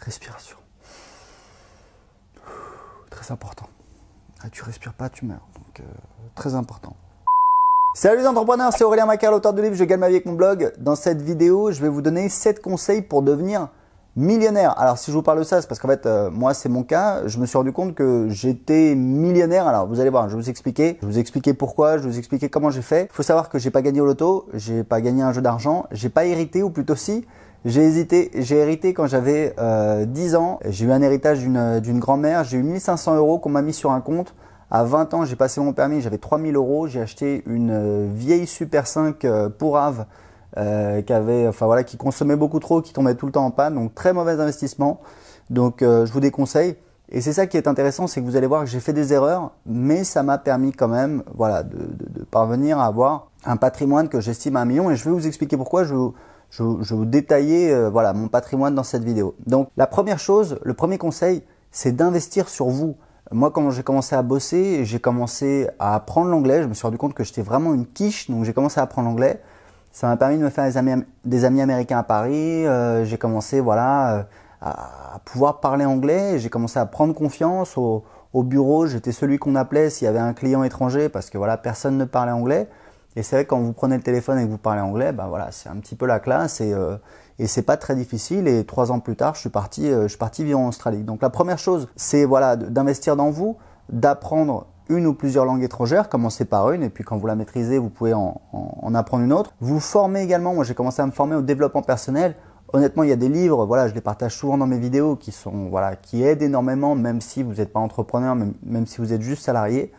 Respiration. Très important. Ah, tu respires pas, tu meurs. Donc, très important. Salut les entrepreneurs, c'est Aurélien Macar, l'auteur du livre Je gagne ma vie avec mon blog. Dans cette vidéo, je vais vous donner 7 conseils pour devenir millionnaire. Alors, si je vous parle de ça, c'est parce qu'en fait, moi, c'est mon cas. Je me suis rendu compte que j'étais millionnaire. Alors, vous allez voir, je vais vous expliquer. Je vais vous expliquer pourquoi, je vais vous expliquer comment j'ai fait. Il faut savoir que j'ai pas gagné au loto, j'ai pas gagné un jeu d'argent, j'ai pas hérité, ou plutôt si. J'ai hérité quand j'avais 10 ans. J'ai eu un héritage d'une grand-mère. J'ai eu 1500 € qu'on m'a mis sur un compte. À 20 ans, j'ai passé mon permis, j'avais 3000 €. J'ai acheté une vieille Super 5 Pourave qui consommait beaucoup trop, qui tombait tout le temps en panne. Donc très mauvais investissement. Donc je vous déconseille. Et c'est ça qui est intéressant, c'est que vous allez voir que j'ai fait des erreurs, mais ça m'a permis quand même de parvenir à avoir un patrimoine que j'estime à 1 million. Et je vais vous expliquer pourquoi. Je vais vous détailler mon patrimoine dans cette vidéo. Donc la première chose, le premier conseil, c'est d'investir sur vous. Moi, quand j'ai commencé à bosser, j'ai commencé à apprendre l'anglais. Je me suis rendu compte que j'étais vraiment une quiche, donc j'ai commencé à apprendre l'anglais. Ça m'a permis de me faire des amis américains à Paris. J'ai commencé à pouvoir parler anglais. J'ai commencé à prendre confiance au bureau. J'étais celui qu'on appelait s'il y avait un client étranger parce que personne ne parlait anglais. Et c'est vrai que quand vous prenez le téléphone et que vous parlez anglais, c'est un petit peu la classe et c'est pas très difficile. Et 3 ans plus tard, je suis parti vivre en Australie. Donc la première chose, c'est d'investir dans vous, d'apprendre une ou plusieurs langues étrangères, commencez par une et puis quand vous la maîtrisez, vous pouvez en apprendre une autre. Vous formez également. Moi, j'ai commencé à me former au développement personnel. Honnêtement, il y a des livres, je les partage souvent dans mes vidéos qui aident énormément, même si vous n'êtes pas entrepreneur, même si vous êtes juste salarié,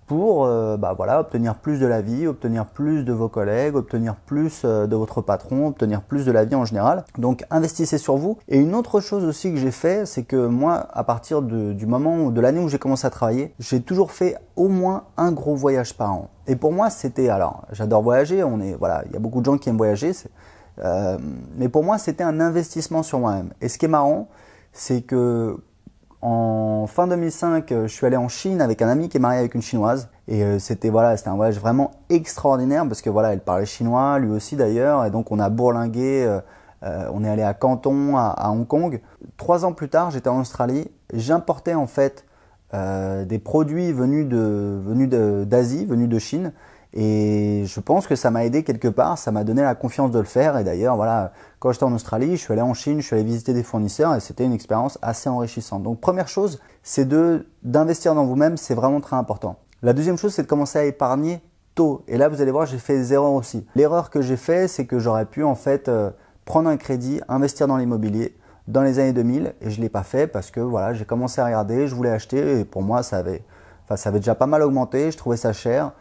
pour obtenir plus de la vie, obtenir plus de vos collègues, obtenir plus de votre patron, obtenir plus de la vie en général. Donc investissez sur vous. Et une autre chose aussi que j'ai fait, c'est que moi, à partir du moment de l'année où j'ai commencé à travailler, j'ai toujours fait au moins un gros voyage par an. Et pour moi, j'adore voyager, il y a beaucoup de gens qui aiment voyager, mais pour moi, c'était un investissement sur moi-même. Et ce qui est marrant, c'est que en fin 2005, je suis allé en Chine avec un ami qui est marié avec une chinoise et c'était un voyage vraiment extraordinaire parce que elle parlait chinois, lui aussi d'ailleurs, et donc on a bourlingué, on est allé à Canton, à Hong Kong. 3 ans plus tard, j'étais en Australie, j'importais en fait des produits venus d'Asie, venus de Chine. Et je pense que ça m'a aidé quelque part, ça m'a donné la confiance de le faire. Et d'ailleurs, quand j'étais en Australie, je suis allé en Chine, je suis allé visiter des fournisseurs et c'était une expérience assez enrichissante. Donc première chose, c'est d'investir dans vous-même, c'est vraiment très important. La deuxième chose, c'est de commencer à épargner tôt. Et là, vous allez voir, j'ai fait des erreurs aussi. L'erreur que j'ai fait, c'est que j'aurais pu en fait prendre un crédit, investir dans l'immobilier dans les années 2000 et je ne l'ai pas fait parce que j'ai commencé à regarder, je voulais acheter et pour moi, ça avait déjà pas mal augmenté, je trouvais ça cher.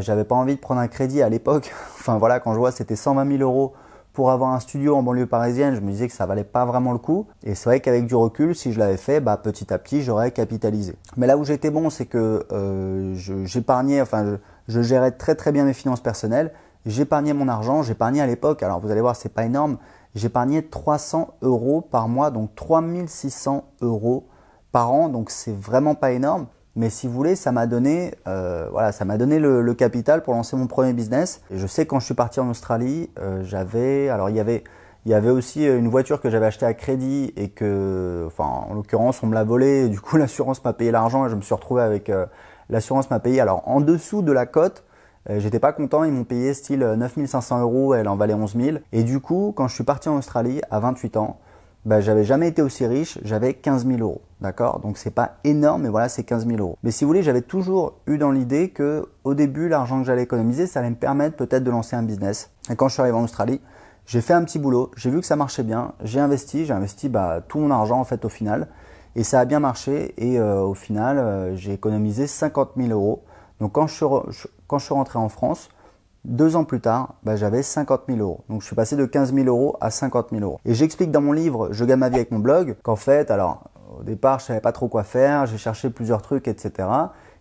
J'avais pas envie de prendre un crédit à l'époque. Quand je vois c'était 120 000 € pour avoir un studio en banlieue parisienne, je me disais que ça valait pas vraiment le coup. Et c'est vrai qu'avec du recul, si je l'avais fait, petit à petit, j'aurais capitalisé. Mais là où j'étais bon, c'est que j'épargnais, je gérais très très bien mes finances personnelles. J'épargnais mon argent, j'épargnais à l'époque. Alors vous allez voir, c'est pas énorme. J'épargnais 300 € par mois, donc 3600 € par an. Donc c'est vraiment pas énorme. Mais si vous voulez, ça m'a donné, le capital pour lancer mon premier business. Et je sais que quand je suis parti en Australie, il y avait aussi une voiture que j'avais achetée à crédit et en l'occurrence, on me l'a volée. Et du coup, l'assurance m'a payé l'argent et je me suis retrouvé avec l'assurance m'a payé. Alors, en dessous de la cote, j'étais pas content. Ils m'ont payé style 9500 €, elle en valait 11 000. Et du coup, quand je suis parti en Australie à 28 ans, j'avais jamais été aussi riche, j'avais 15 000 €, d'accord? Donc c'est pas énorme, mais c'est 15 000 €. Mais si vous voulez, j'avais toujours eu dans l'idée que au début, l'argent que j'allais économiser, ça allait me permettre peut-être de lancer un business. Et quand je suis arrivé en Australie, j'ai fait un petit boulot, j'ai vu que ça marchait bien, j'ai investi tout mon argent en fait au final, et ça a bien marché. Et au final, j'ai économisé 50 000 €. Donc quand je suis rentré en France, 2 ans plus tard, j'avais 50 000 €. Donc je suis passé de 15 000 € à 50 000 €. Et j'explique dans mon livre Je gagne ma vie avec mon blog qu'en fait, au départ, je savais pas trop quoi faire, j'ai cherché plusieurs trucs, etc.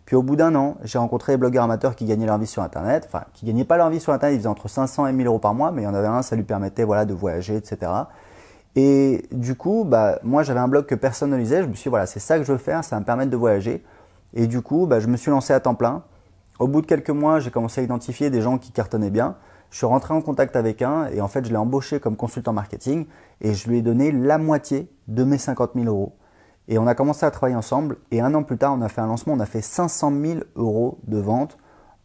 Puis au bout d'1 an, j'ai rencontré des blogueurs amateurs qui gagnaient leur vie sur Internet. Enfin, qui gagnaient pas leur vie sur Internet, ils faisaient entre 500 et 1000 € par mois, mais il y en avait un, ça lui permettait de voyager, etc. Et du coup, moi j'avais un blog que personne ne lisait. Je me suis dit, c'est ça que je veux faire, ça va me permettre de voyager. Et du coup, je me suis lancé à temps plein. Au bout de quelques mois, j'ai commencé à identifier des gens qui cartonnaient bien. Je suis rentré en contact avec un et en fait, je l'ai embauché comme consultant marketing et je lui ai donné la moitié de mes 50 000 euros. Et on a commencé à travailler ensemble et 1 an plus tard, on a fait un lancement, on a fait 500 000 euros de vente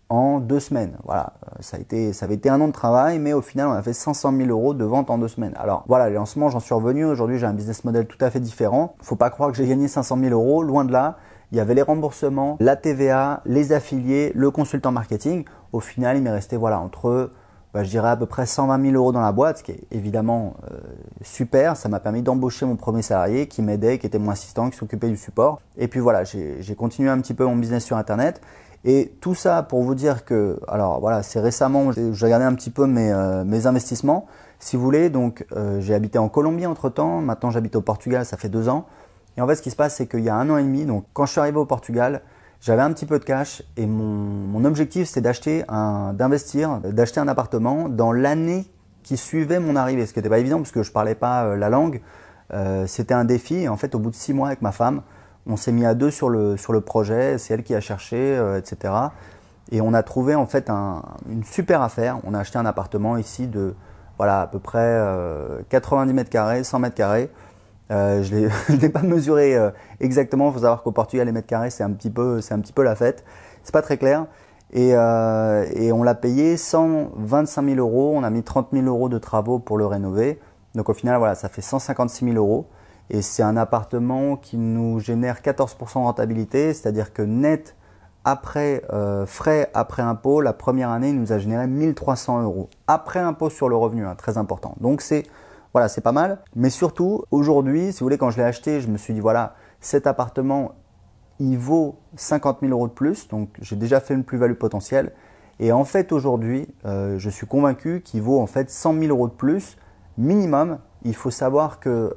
en 2 semaines. Voilà, ça avait été 1 an de travail, mais au final, on a fait 500 000 euros de vente en 2 semaines. Alors voilà, les lancements, j'en suis revenu. Aujourd'hui, j'ai un business model tout à fait différent. Faut pas croire que j'ai gagné 500 000 euros, loin de là. Il y avait les remboursements, la TVA, les affiliés, le consultant marketing. Au final, il m'est resté voilà, entre, je dirais à peu près 120 000 euros dans la boîte, ce qui est évidemment super. Ça m'a permis d'embaucher mon premier salarié qui m'aidait, qui était mon assistant, qui s'occupait du support. Et puis voilà, j'ai continué un petit peu mon business sur Internet. Et tout ça pour vous dire que, alors voilà, c'est récemment, j'ai regardé un petit peu mes investissements, si vous voulez. Donc, j'ai habité en Colombie entre-temps. Maintenant, j'habite au Portugal, ça fait 2 ans. Et en fait, ce qui se passe, c'est qu'il y a 1 an et demi, donc quand je suis arrivé au Portugal, j'avais un petit peu de cash et mon objectif, c'était d'acheter un appartement dans l'année qui suivait mon arrivée. Ce qui n'était pas évident parce que je parlais pas la langue. C'était un défi. Et en fait, au bout de 6 mois avec ma femme, on s'est mis à 2 sur le projet. C'est elle qui a cherché, etc. Et on a trouvé en fait une super affaire. On a acheté un appartement ici de voilà à peu près 90 mètres carrés, 100 mètres carrés. Je ne l'ai pas mesuré exactement. Il faut savoir qu'au Portugal, les mètres carrés, c'est un petit peu la fête. C'est pas très clair. Et on l'a payé 125 000 euros. On a mis 30 000 euros de travaux pour le rénover. Donc au final, voilà, ça fait 156 000 euros. Et c'est un appartement qui nous génère 14% de rentabilité. C'est-à-dire que net, après frais, après impôt, la première année, il nous a généré 1 300 euros. Après impôt sur le revenu, hein, très important. Donc voilà, c'est pas mal. Mais surtout, aujourd'hui, si vous voulez, quand je l'ai acheté, je me suis dit, voilà, cet appartement, il vaut 50 000 euros de plus. Donc, j'ai déjà fait une plus-value potentielle. Et en fait, aujourd'hui, je suis convaincu qu'il vaut en fait 100 000 euros de plus minimum. Il faut savoir qu'il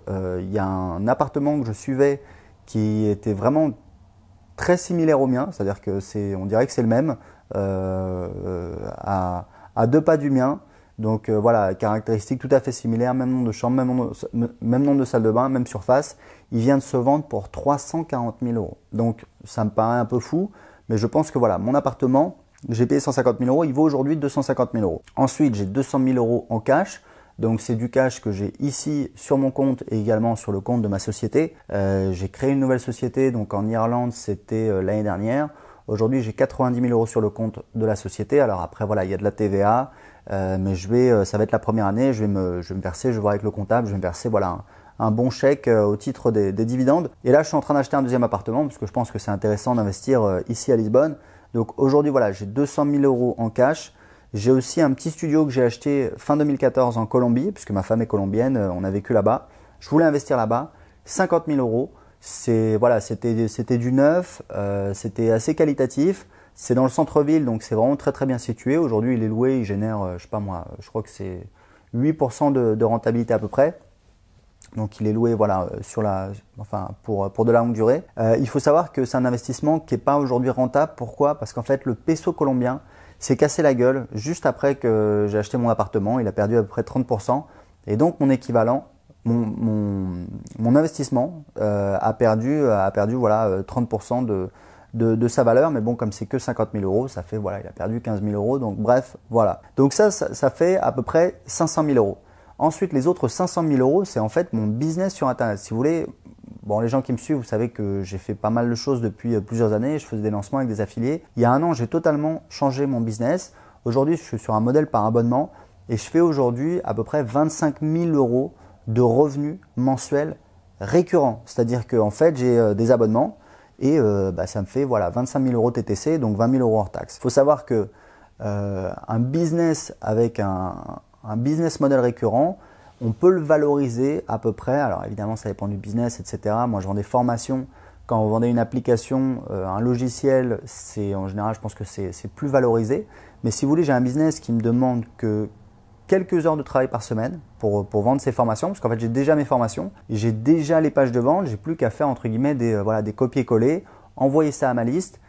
y a un appartement que je suivais qui était vraiment très similaire au mien. C'est-à-dire que on dirait que c'est le même à 2 pas du mien. Donc voilà, caractéristiques tout à fait similaires, même nombre de chambres, même nombre de salles de bain, même surface. Il vient de se vendre pour 340 000 euros. Donc ça me paraît un peu fou, mais je pense que voilà, mon appartement, j'ai payé 150 000 euros, il vaut aujourd'hui 250 000 euros. Ensuite, j'ai 200 000 euros en cash. Donc c'est du cash que j'ai ici sur mon compte et également sur le compte de ma société. J'ai créé une nouvelle société, donc en Irlande, c'était l'année dernière. Aujourd'hui, j'ai 90 000 euros sur le compte de la société. Alors après, voilà, il y a de la TVA. Mais ça va être la première année, je vais me verser, je vais voir avec le comptable, je vais me verser voilà, un bon chèque au titre des dividendes. Et là, je suis en train d'acheter un deuxième appartement parce que je pense que c'est intéressant d'investir ici à Lisbonne. Donc aujourd'hui, voilà, j'ai 200 000 euros en cash. J'ai aussi un petit studio que j'ai acheté fin 2014 en Colombie, puisque ma femme est colombienne, on a vécu là-bas. Je voulais investir là-bas, 50 000 euros. Voilà, c'était du neuf, c'était assez qualitatif. C'est dans le centre-ville, donc c'est vraiment très très bien situé. Aujourd'hui, il est loué, il génère, je sais pas moi, je crois que c'est 8% de rentabilité à peu près. Donc il est loué voilà, pour de la longue durée. Il faut savoir que c'est un investissement qui n'est pas aujourd'hui rentable. Pourquoi? Parce qu'en fait, le peso colombien s'est cassé la gueule juste après que j'ai acheté mon appartement. Il a perdu à peu près 30%. Et donc mon équivalent, mon investissement a perdu voilà, 30% de sa valeur, mais bon, comme c'est que 50 000 euros, ça fait, voilà, il a perdu 15 000 euros, donc bref, voilà. Donc ça fait à peu près 500 000 euros. Ensuite, les autres 500 000 euros, c'est en fait mon business sur Internet. Si vous voulez, bon, les gens qui me suivent, vous savez que j'ai fait pas mal de choses depuis plusieurs années, je faisais des lancements avec des affiliés. Il y a 1 an, j'ai totalement changé mon business. Aujourd'hui, je suis sur un modèle par abonnement et je fais aujourd'hui à peu près 25 000 euros de revenus mensuels récurrents. C'est-à-dire qu'en fait, j'ai des abonnements. Et ça me fait voilà, 25 000 euros TTC, donc 20 000 euros hors taxe. Il faut savoir que un business avec un business model récurrent, on peut le valoriser à peu près. Alors évidemment, ça dépend du business, etc. Moi, je vends des formations. Quand vous vendez une application, un logiciel, en général, je pense que c'est plus valorisé. Mais si vous voulez, j'ai un business qui me demande que quelques heures de travail par semaine pour vendre ces formations, parce qu'en fait j'ai déjà mes formations, j'ai déjà les pages de vente, j'ai plus qu'à faire entre guillemets des copier-coller, envoyer ça à ma liste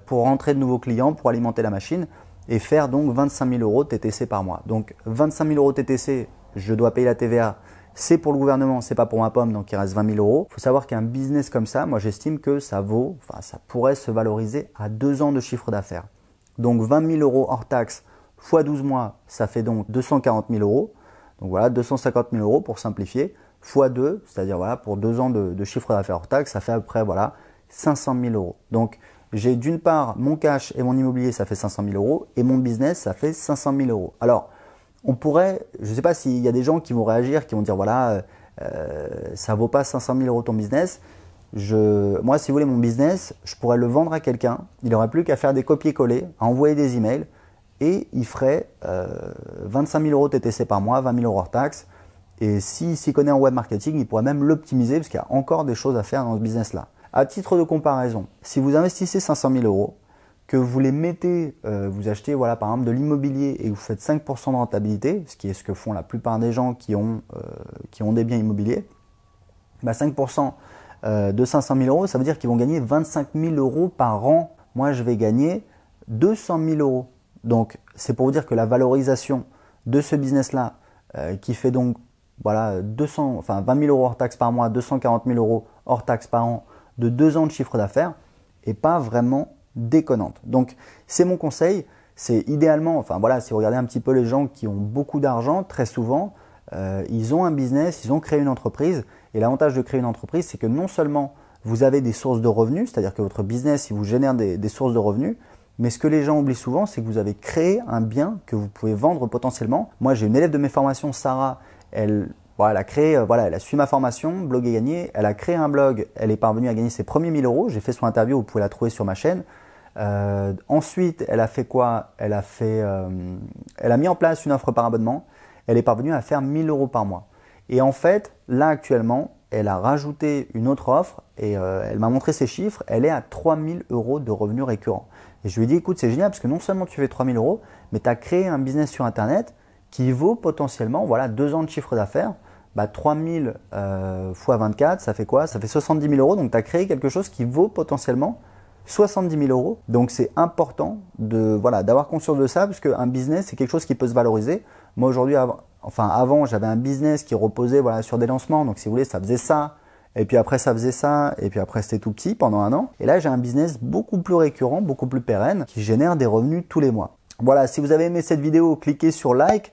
pour rentrer de nouveaux clients, pour alimenter la machine et faire donc 25 000 euros TTC par mois. Donc 25 000 euros TTC, je dois payer la TVA, c'est pour le gouvernement, c'est pas pour ma pomme, donc il reste 20 000 euros. Il faut savoir qu'un business comme ça, moi j'estime que ça pourrait se valoriser à 2 ans de chiffre d'affaires. Donc 20 000 euros hors taxe, fois 12 mois, ça fait donc 240 000 euros. Donc voilà, 250 000 euros pour simplifier, fois 2, c'est-à-dire voilà, pour 2 ans de chiffre d'affaires hors taxe, ça fait à peu près voilà, 500 000 euros. Donc j'ai d'une part mon cash et mon immobilier, ça fait 500 000 euros, et mon business, ça fait 500 000 euros. Alors, on pourrait, je ne sais pas s'il y a des gens qui vont réagir, qui vont dire voilà, ça ne vaut pas 500 000 euros ton business. Moi, si vous voulez, mon business, je pourrais le vendre à quelqu'un. Il n'aurait plus qu'à faire des copier-coller, à envoyer des emails et il ferait 25 000 euros TTC par mois, 20 000 euros hors taxe. Et s'il s'y connaît en web marketing, il pourrait même l'optimiser parce qu'il y a encore des choses à faire dans ce business-là. À titre de comparaison, si vous investissez 500 000 euros, que vous les mettez, vous achetez voilà, par exemple de l'immobilier et vous faites 5% de rentabilité, ce qui est ce que font la plupart des gens qui ont des biens immobiliers, bah 5% de 500 000 euros, ça veut dire qu'ils vont gagner 25 000 euros par an. Moi, je vais gagner 200 000 euros. Donc, c'est pour vous dire que la valorisation de ce business-là, qui fait donc voilà, 20 000 euros hors taxe par mois, 240 000 euros hors taxe par an, de 2 ans de chiffre d'affaires, n'est pas vraiment déconnante. Donc, c'est mon conseil. C'est idéalement, enfin voilà, si vous regardez un petit peu les gens qui ont beaucoup d'argent, très souvent, ils ont un business, ils ont créé une entreprise. Et l'avantage de créer une entreprise, c'est que non seulement vous avez des sources de revenus, c'est-à-dire que votre business, il vous génère des sources de revenus, mais ce que les gens oublient souvent, c'est que vous avez créé un bien que vous pouvez vendre potentiellement. Moi, j'ai une élève de mes formations, Sarah, elle a créé, elle a suivi ma formation, Blog et Gagner, elle a créé un blog, elle est parvenue à gagner ses premiers 1000 euros. J'ai fait son interview, vous pouvez la trouver sur ma chaîne. Ensuite, elle a fait quoi? Elle a mis en place une offre par abonnement. Elle est parvenue à faire 1000 euros par mois. Et en fait, là actuellement, elle a rajouté une autre offre et elle m'a montré ses chiffres. Elle est à 3000 euros de revenus récurrents. Et je lui ai dit, écoute, c'est génial parce que non seulement tu fais 3000 euros, mais tu as créé un business sur Internet qui vaut potentiellement 2 ans de chiffre d'affaires. 3000 fois 24, ça fait quoi? Ça fait 70 000 euros. Donc, tu as créé quelque chose qui vaut potentiellement 70 000 euros. Donc, c'est important d'avoir conscience de ça parce qu'un business, c'est quelque chose qui peut se valoriser. Moi, aujourd'hui, avant, j'avais un business qui reposait sur des lancements. Donc, si vous voulez, ça faisait ça. Et puis après, ça faisait ça. Et puis après, c'était tout petit pendant 1 an. Et là, j'ai un business beaucoup plus récurrent, beaucoup plus pérenne qui génère des revenus tous les mois. Voilà, si vous avez aimé cette vidéo, cliquez sur like.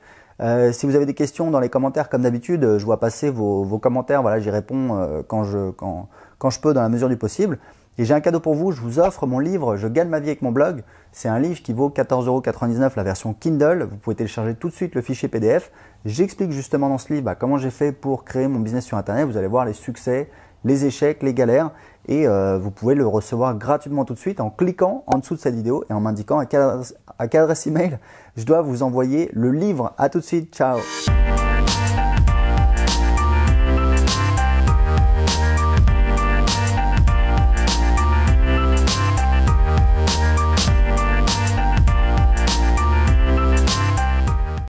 Si vous avez des questions dans les commentaires, comme d'habitude, je vois passer vos commentaires. Voilà, j'y réponds quand je peux dans la mesure du possible. Et j'ai un cadeau pour vous, je vous offre mon livre « Je gagne ma vie avec mon blog ». C'est un livre qui vaut 14,99 € la version Kindle. Vous pouvez télécharger tout de suite le fichier PDF. J'explique justement dans ce livre comment j'ai fait pour créer mon business sur Internet. Vous allez voir les succès, les échecs, les galères. Et vous pouvez le recevoir gratuitement tout de suite en cliquant en dessous de cette vidéo et en m'indiquant à quelle adresse email je dois vous envoyer le livre. À tout de suite, ciao.